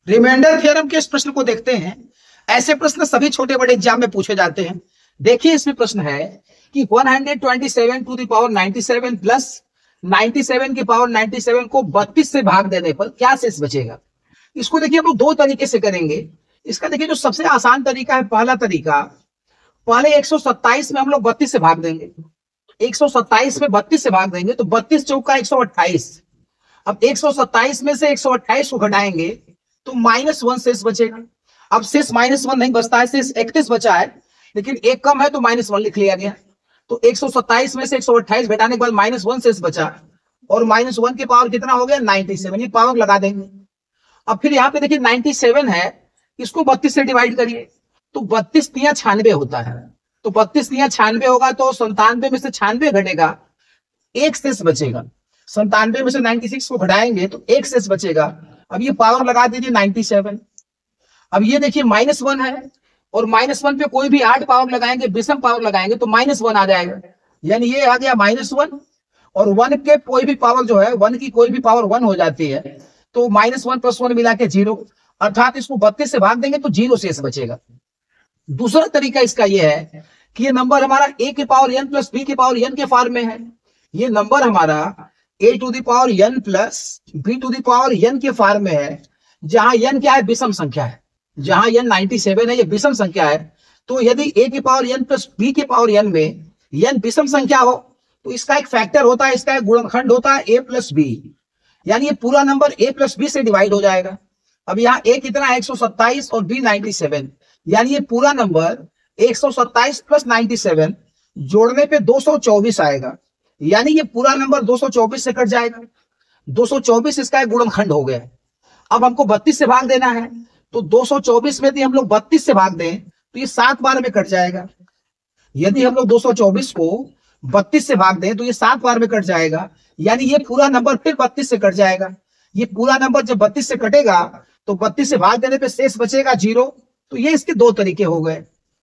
Remainder theorem के इस प्रश्न को देखते हैं। ऐसे प्रश्न सभी छोटे बड़े एग्जाम में पूछे जाते हैं। देखिए इसमें प्रश्न है कि 127 टू द पावर 97 प्लस 97 की पावर 97 को 32 से भाग देने पर क्या शेष बचेगा। इसको देखिए हम लोग दो तरीके से करेंगे। इसका देखिए जो सबसे आसान तरीका है, पहला तरीका, पहले 127 में हम लोग 32 से भाग देंगे। 127 में 32 से भाग देंगे तो 32 चौका 128। अब 127 में से 128 को घटाएंगे तो -1 शेष बचेगा। अब शेष -1 नहीं बचता है, शेष 31 बचा है, लेकिन एक कम है तो -1 लिख लिया गया। तो 127 में से 128 घटाने के बाद -1 शेष बचा, और -1 की पावर कितना हो गया 97, ये पावर लगा देंगे। अब फिर यहाँ पे देखिए 97 है, इसको 32 से डिवाइड करिए तो 32 तिया 96 होता है। तो 32 तिया 96 होगा तो 97 में से 96 घटेगा, एक शेष बचेगा। 97 में से 96 को घटाएंगे तो एक शेष बचेगा। अब ये पावर लगा दीजिए 97। अब ये देखिए -1 है, और -1 पे कोई भी 8 पावर लगाएंगे, विषम पावर लगाएंगे तो -1 आ जाएगा। यानी ये आ गया -1, और 1 के कोई भी पावर जो है, 1 की कोई भी पावर 1 हो जाती है, तो -1 + 1 मिला के 0, अर्थात इसको 32 से भाग देंगे तो 0 शेष बचेगा। दूसरा तरीका इसका यह है कि ये नंबर हमारा a की पावर n प्लस b की पावर n के फॉर्म में है। ये नंबर हमारा a to the power n plus b to the power n के फॉर्म में है, जहां n क्या है, विषम संख्या है। जहां n 97 है, ये विषम संख्या है। तो यदि a की पावर n प्लस b की पावर n में n विषम संख्या हो तो इसका एक फैक्टर होता है, इसका एक गुणनखंड होता है a प्लस b, यानी ये पूरा नंबर a प्लस b से डिवाइड हो जाएगा। अब यहाँ a कितना है 127 और b 97, यानी ये पूरा नंबर 127 प्लस 97 जोड़ने पे 224 आएगा, यानी ये पूरा नंबर 224 से कट जाएगा। 224 इसका एक गुणनखंड हो गया। अब हमको 32 से भाग देना है, तो 224 में यदि हम लोग 32 से भाग दें तो ये 7 बार में कट जाएगा। यदि हम लोग 224 को 32 से भाग दें तो ये 7 बार में कट जाएगा, यानी ये पूरा नंबर फिर 32 से कट जाएगा। ये पूरा नंबर जब 32 से कटेगा तो 32 से भाग देने पे शेष बचेगा 0। तो ये इसके दो तरीके हो गए।